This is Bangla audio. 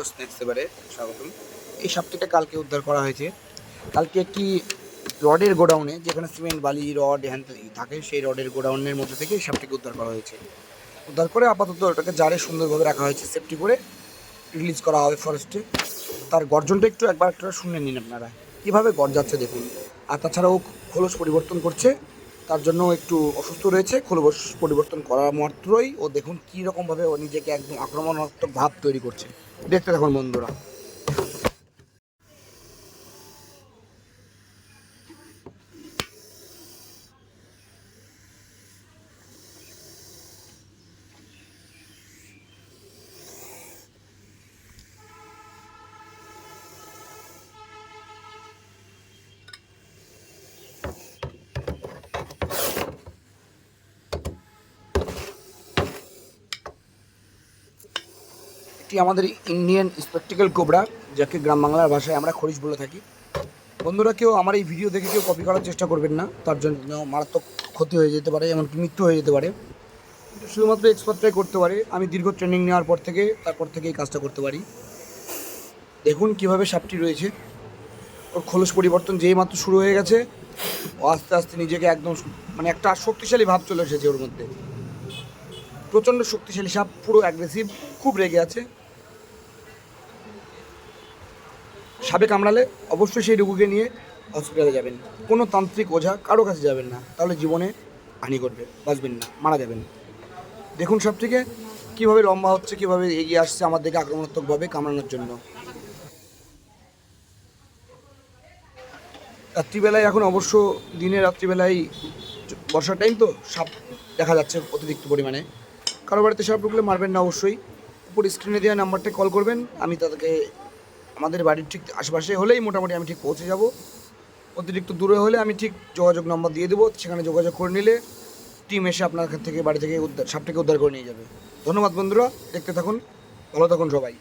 স্ন্যাক্স এবারে স্বাগতম। এই সাপটিটা কালকে উদ্ধার করা হয়েছে। কালকে একটি রডের গোডাউনে, যেখানে সিমেন্ট বালি রড হ্যান থাকে, সেই রডের গোডাউনের মধ্যে থেকে এই সাপটিকে উদ্ধার করা হয়েছে। উদ্ধার করে আপাতত ওটাকে জারে সুন্দরভাবে রাখা হয়েছে, সেফটি করে রিলিজ করা হবে ফরেস্টে। তার গর্জনটা একবার শুনে নিন আপনারা, কীভাবে গর্জাচ্ছে দেখুন। আর তাছাড়াও খোলস পরিবর্তন করছে, তার জন্য একটু অসুস্থ রয়েছে। খোলস পরিবর্তন করা মাত্রই ও দেখুন কী রকমভাবে ও নিজেকে একদম আক্রমণাত্মক ভাব তৈরি করছে। দেখতে থাকুন বন্ধুরা। এটি আমাদের ইন্ডিয়ান স্পেকটিক্যাল কোবরা, যাকে গ্রাম বাংলার ভাষায় আমরা খরিশ বলে থাকি। বন্ধুরা, কেউ আমার এই ভিডিও দেখে কেউ কপি করার চেষ্টা করবেন না, তার জন্য মারাত্মক ক্ষতি হয়ে যেতে পারে, এমনকি মৃত্যু হয়ে যেতে পারে। শুধুমাত্র এক্সপার্টরাই করতে পারে। আমি দীর্ঘ ট্রেনিং নেওয়ার তারপর থেকে এই কাজটা করতে পারি। দেখুন কীভাবে সাপটি রয়েছে। ওর খোলস পরিবর্তন যেই মাত্র শুরু হয়ে গেছে, ও আস্তে আস্তে নিজেকে একদম মানে একটা শক্তিশালী ভাব চলে এসেছে ওর মধ্যে। প্রচণ্ড শক্তিশালী সাপ, পুরো অ্যাগ্রেসিভ, খুব রেগে আছে। সাপে কামড়ালে অবশ্যই সেই রোগীকে নিয়ে হসপিটালে যাবেন। কোনো তান্ত্রিক ওঝা কারো কাছে যাবেন না, তাহলে জীবনে হানি করবে, বাঁচবেন না, মারা যাবেন। দেখুন সাপটিকে কীভাবে লম্বা হচ্ছে, কীভাবে এগিয়ে আসছে আমার দিকে আক্রমণাত্মকভাবে কামড়ানোর জন্য। রাত্রিবেলায়, এখন অবশ্য দিনে রাত্রিবেলায় বর্ষার টাইম তো, সাপ দেখা যাচ্ছে অতিরিক্ত পরিমাণে। কারো বাড়িতে সাপ ঢুকলে মারবেন না অবশ্যই। উপর স্ক্রিনে দেওয়া নাম্বারটা কল করবেন, আমি তাদেরকে আমাদের বাড়ির ঠিক আশেপাশে হলেই মোটামুটি আমি ঠিক পৌঁছে যাব। অতিরিক্ত দূরে হলে আমি ঠিক যোগাযোগ নাম্বার দিয়ে দেবো, সেখানে যোগাযোগ করে নিলে টিম এসে আপনার থেকে বাড়ি থেকে সাপটাকে উদ্ধার করে নিয়ে যাবে। ধন্যবাদ বন্ধুরা, দেখতে থাকুন, ভালো থাকুন সবাই।